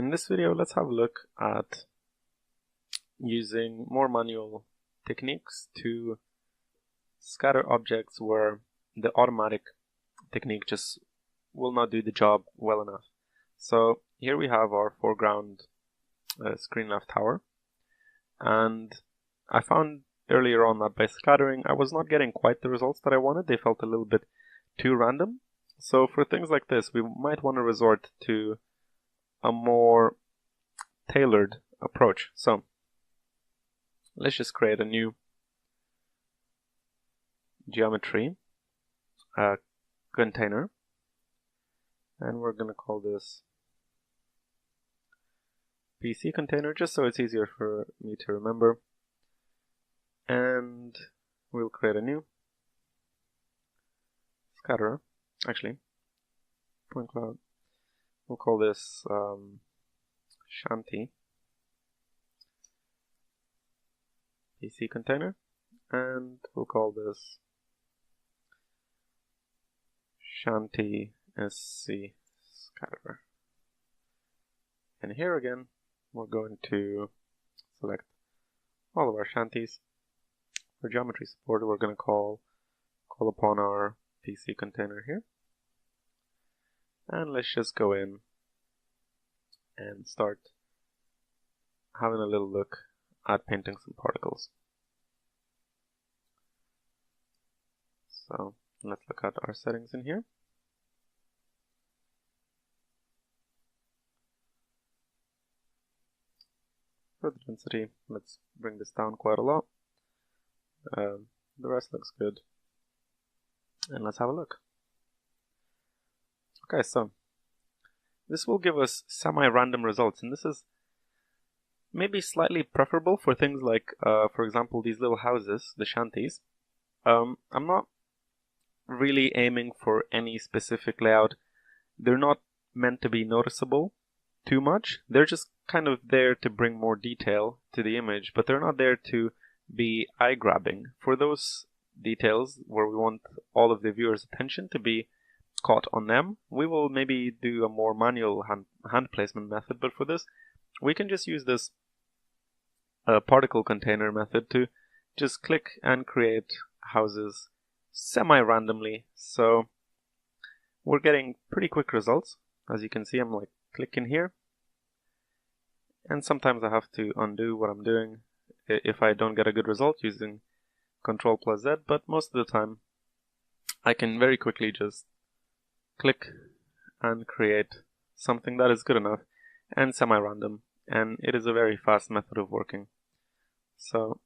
In this video, let's have a look at using more manual techniques to scatter objects where the automatic technique just will not do the job well enough. So here we have our foreground screen left tower, and I found earlier on that by scattering I was not getting quite the results that I wanted. They felt a little bit too random. So for things like this, we might want to resort to a more tailored approach. So let's just create a new geometry container, and we're going to call this PC container just so it's easier for me to remember. And we'll create a new scatterer, actually point cloud. We'll call this Shanty PC container, and we'll call this Shanty SC scatterer. And here again, we're going to select all of our shanties. For geometry support, we're going to call upon our PC container here. And let's just go in and start having a little look at painting some particles. So let's look at our settings in here. For the density, let's bring this down quite a lot. The rest looks good. And let's have a look. Okay, so this will give us semi-random results, and this is maybe slightly preferable for things like, for example, these little houses, the shanties. I'm not really aiming for any specific layout. They're not meant to be noticeable too much. They're just kind of there to bring more detail to the image, but they're not there to be eye-grabbing. For those details where we want all of the viewer's attention to be caught on them, we will maybe do a more manual hand placement method, but for this we can just use this particle container method to just click and create houses semi-randomly. So we're getting pretty quick results. As you can see, I'm like clicking here, and sometimes I have to undo what I'm doing if I don't get a good result using Ctrl+Z, but most of the time I can very quickly just click and create something that is good enough and semi-random, and it is a very fast method of working. So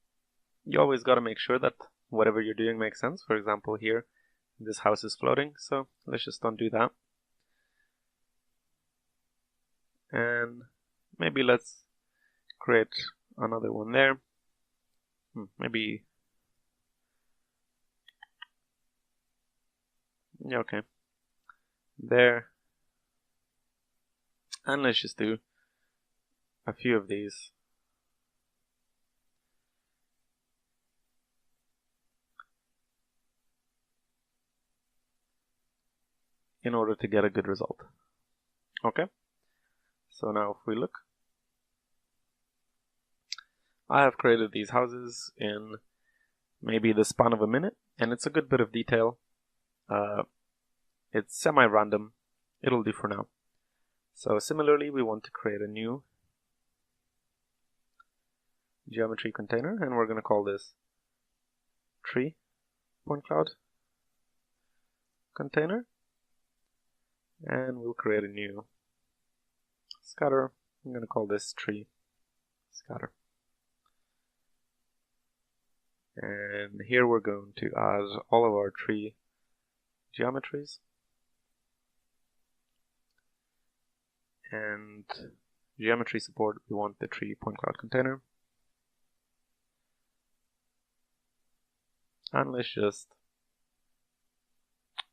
you always got to make sure that whatever you're doing makes sense. For example, here this house is floating, so let's just undo that, and maybe let's create another one there. Maybe, yeah, okay, there, and let's just do a few of these. In order to get a good result. Okay, so now if we look, I have created these houses in maybe the span of a minute, and it's a good bit of detail. It's semi-random. It'll do for now. So similarly, we want to create a new geometry container, and we're going to call this tree point cloud container, and we'll create a new scatter. I'm going to call this tree scatter. And here we're going to add all of our tree geometries. And geometry support, we want the tree point cloud container. And let's just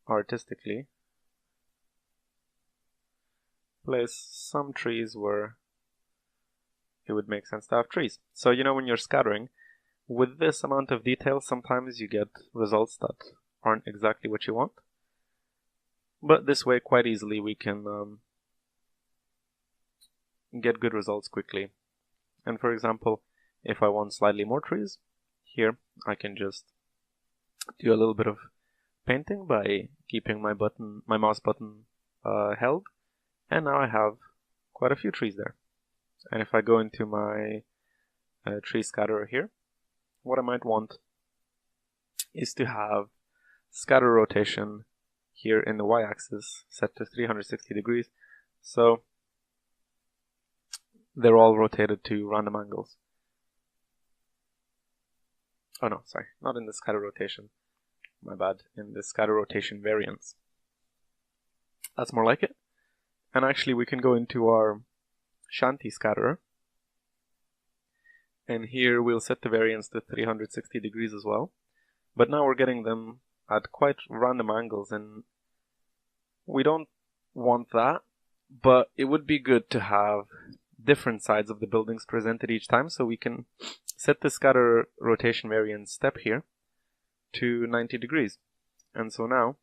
artistically place some trees where it would make sense to have trees. So you know, when you're scattering, with this amount of detail, sometimes you get results that aren't exactly what you want. But this way, quite easily, we can get good results quickly. And for example, if I want slightly more trees, here I can just do a little bit of painting by keeping my mouse button held, and now I have quite a few trees there. And if I go into my tree scatterer here, what I might want is to have scatter rotation here in the y-axis set to 360 degrees, so they're all rotated to random angles. Oh no, sorry, not in the scatter rotation, my bad, in the scatter rotation variance. That's more like it. And actually we can go into our shanty scatterer, and here we'll set the variance to 360 degrees as well. But now we're getting them at quite random angles, and we don't want that, but it would be good to have different sides of the buildings presented each time, so we can set the scatter rotation variance step here to 90 degrees. And so now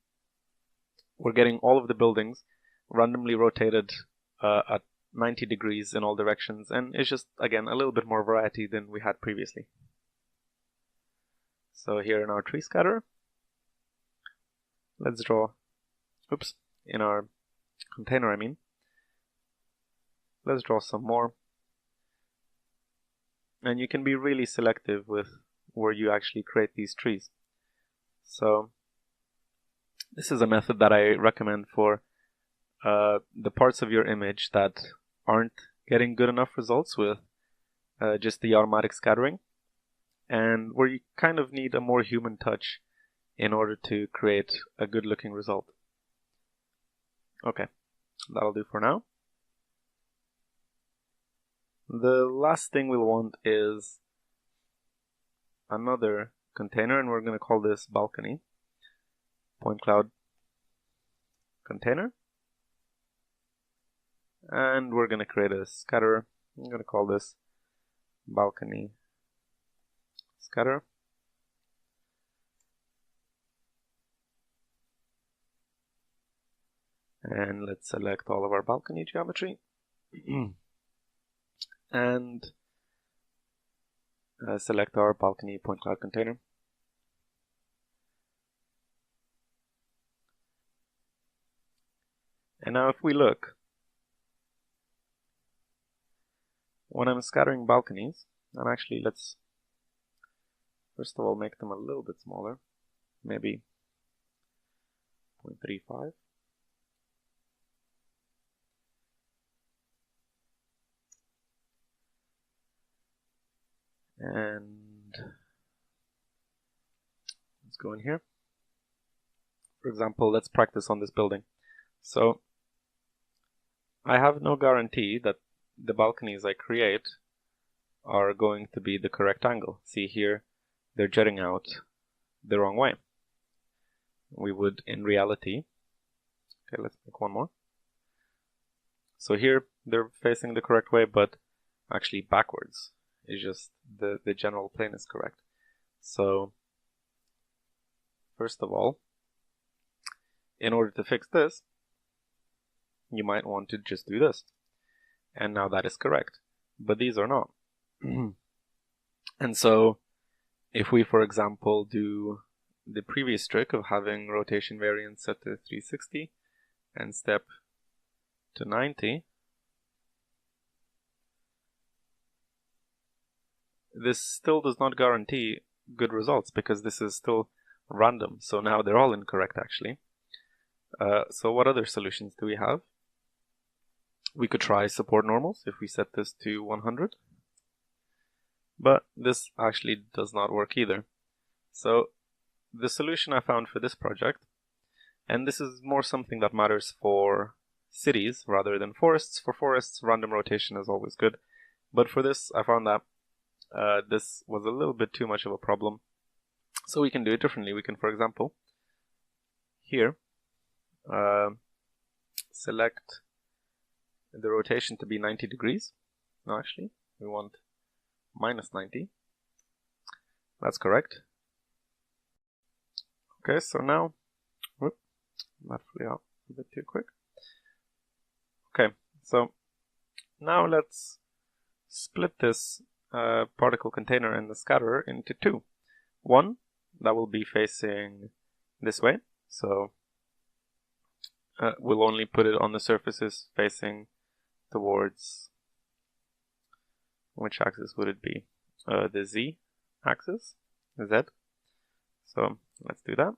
we're getting all of the buildings randomly rotated at 90 degrees in all directions, and it's just, again, a little bit more variety than we had previously. So here in our tree scatterer, let's draw, in our container let's draw some more. And you can be really selective with where you actually create these trees. So this is a method that I recommend for the parts of your image that aren't getting good enough results with just the automatic scattering, and where you kind of need a more human touch in order to create a good looking result. Okay, that'll do for now. The last thing we'll want is another container, and we're going to call this balcony. Point cloud container. And we're going to create a scatterer. I'm going to call this balcony scatter. And let's select all of our balcony geometry. And select our balcony point cloud container. And now if we look, when I'm scattering balconies, and actually let's first of all make them a little bit smaller, maybe 0.35. And let's go in here. For example, let's practice on this building. So I have no guarantee that the balconies I create are going to be the correct angle. See here, they're jutting out the wrong way. We would, in reality, okay, let's make one more. So here, they're facing the correct way, but actually backwards. It's just the general plane is correct. So, first of all, in order to fix this, you might want to just do this. And now that is correct, but these are not. And so, if we, for example, do the previous trick of having rotation variance set to 360 and step to 90, this still does not guarantee good results because this is still random. So now they're all incorrect actually. So what other solutions do we have? We could try support normals if we set this to 100. But this actually does not work either. So the solution I found for this project, and this is more something that matters for cities rather than forests. For forests, random rotation is always good. But for this, I found that this was a little bit too much of a problem. So we can do it differently. We can, for example, here, select the rotation to be 90 degrees. No, actually, we want minus 90. That's correct. Okay, so now, that flew out a bit too quick. Okay, so Now let's split this particle container and the scatterer into two. One that will be facing this way, so we'll only put it on the surfaces facing towards, which axis would it be? The Z axis, Z. So let's do that.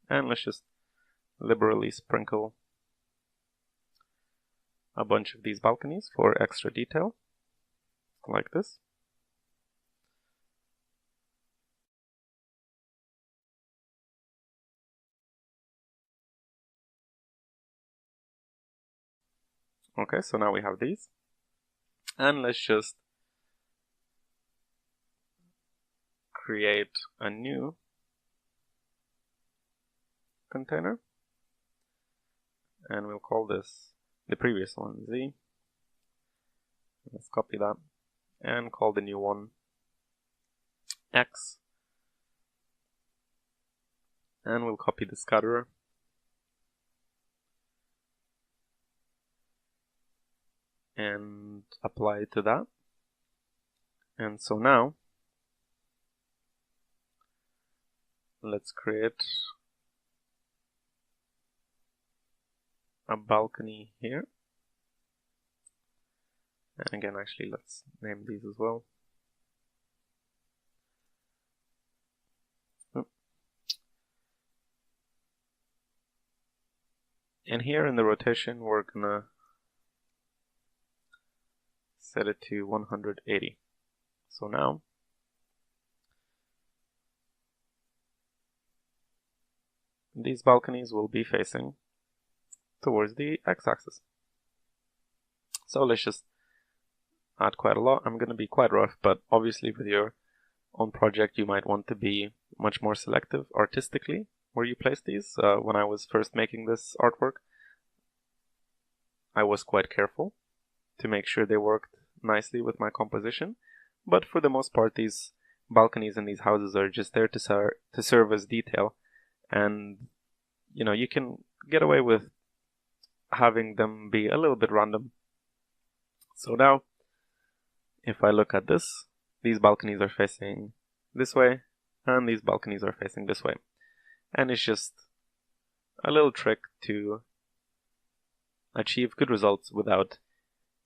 And let's just liberally sprinkle a bunch of these balconies for extra detail, like this. Okay, so now we have these. And let's just create a new container. And we'll call this the previous one Z. Let's copy that and call the new one X. And we'll copy the scatterer. And apply it to that. And so now, let's create a balcony here. And again, actually, let's name these as well. And here in the rotation, we're gonna set it to 180. So now, these balconies will be facing towards the x-axis. So let's just add quite a lot. I'm going to be quite rough, but obviously with your own project you might want to be much more selective artistically where you place these. When I was first making this artwork, I was quite careful to make sure they worked nicely with my composition, but for the most part these balconies and these houses are just there to serve as detail, and you know, you can get away with having them be a little bit random. So now if I look at this, these balconies are facing this way and these balconies are facing this way, and it's just a little trick to achieve good results without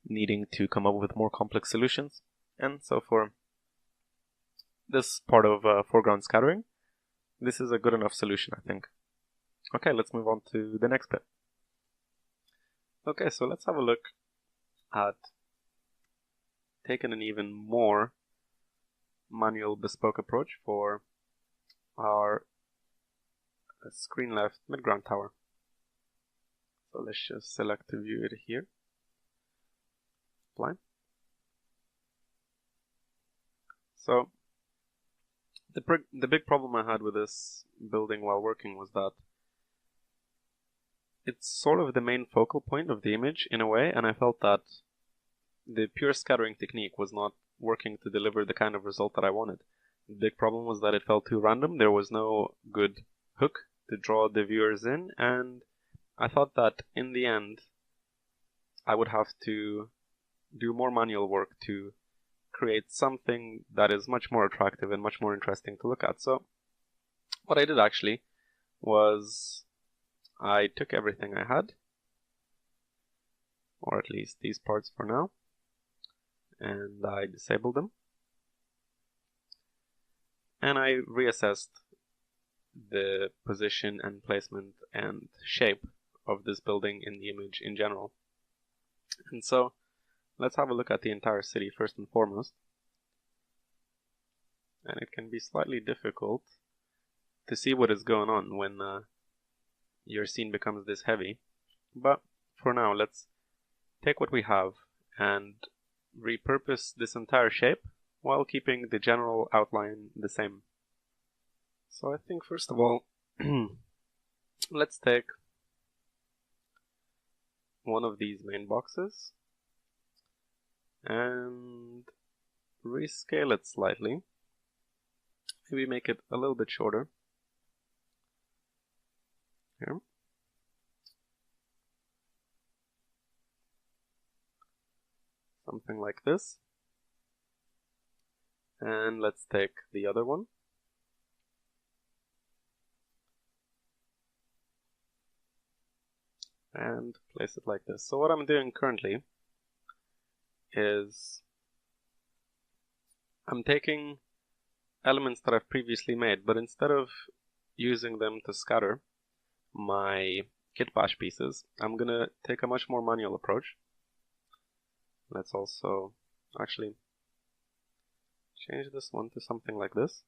needing to come up with more complex solutions. And so for this part of foreground scattering, this is a good enough solution, I think. Okay, let's move on to the next bit. Okay, so let's have a look at taking an even more manual bespoke approach for our screen left midground tower. So let's just select to view it here. Apply. So the big problem I had with this building while working was that it's sort of the main focal point of the image in a way, and I felt that the pure scattering technique was not working to deliver the kind of result that I wanted. The big problem was that it felt too random. There was no good hook to draw the viewers in, and I thought that in the end I would have to do more manual work to create something that is much more attractive and much more interesting to look at. So what I did actually was I took everything I had, or at least these parts for now, and I disabled them, and I reassessed the position and placement and shape of this building in the image in general. And so let's have a look at the entire city first and foremost. And it can be slightly difficult to see what is going on when your scene becomes this heavy, but for now let's take what we have and repurpose this entire shape while keeping the general outline the same. So I think first of all let's take one of these main boxes and rescale it slightly. Maybe make it a little bit shorter. Here. something like this. And let's take the other one. And place it like this. So what I'm doing currently is I'm taking elements that I've previously made, but instead of using them to scatter my kitbash pieces, I'm gonna take a much more manual approach. Let's also actually change this one to something like this.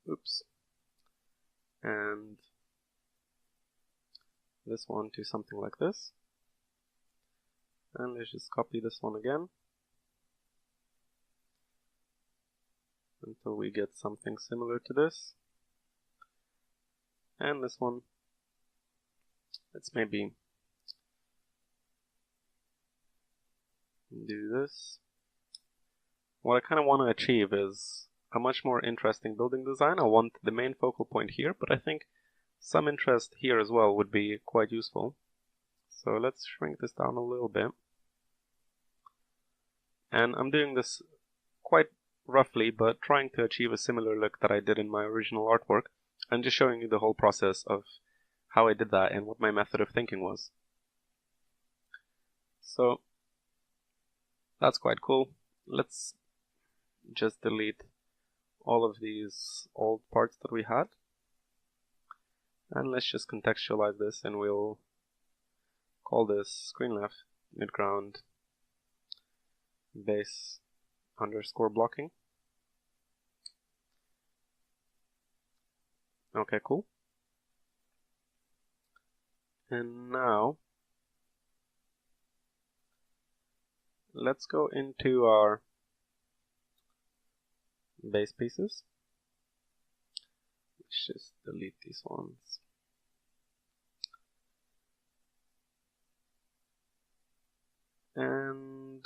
Oops. And this one to something like this. And let's just copy this one again until we get something similar to this. And this one, let's maybe do this. What I kind of want to achieve is a much more interesting building design. I want the main focal point here, but I think some interest here as well would be quite useful. So let's shrink this down a little bit. And I'm doing this quite roughly, but trying to achieve a similar look that I did in my original artwork, and just showing you the whole process of how I did that and what my method of thinking was. So that's quite cool. Let's just delete all of these old parts that we had. And let's just contextualize this, and we'll call this screen left midground base underscore blocking. Okay, cool. And now let's go into our base pieces. Let's just delete these ones. And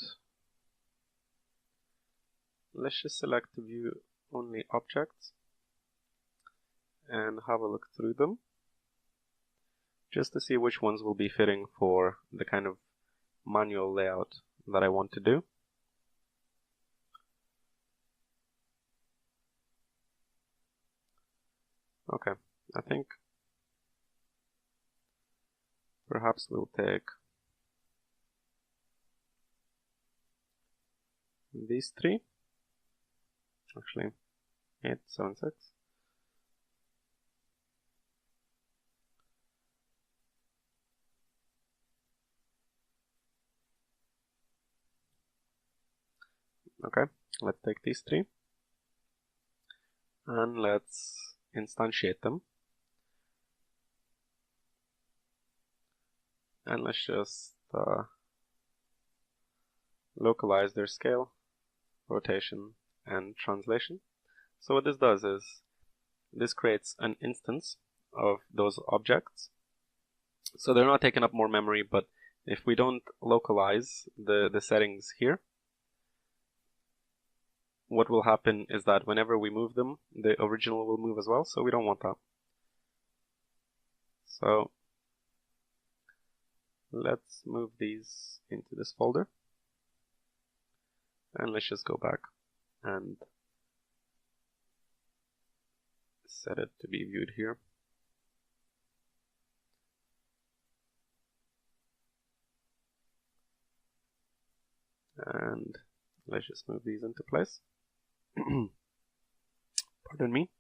let's just select view only objects and have a look through them just to see which ones will be fitting for the kind of manual layout that I want to do. Okay, I think perhaps we'll take these three, actually 8, 7, 6. Okay, let's take these three and let's instantiate them. And let's just localize their scale, rotation, and translation. So what this does is this creates an instance of those objects. So they're not taking up more memory, but if we don't localize the settings here, what will happen is that whenever we move them, the original will move as well, so we don't want that. So let's move these into this folder. And let's just go back and set it to be viewed here. And let's just move these into place. Pardon me.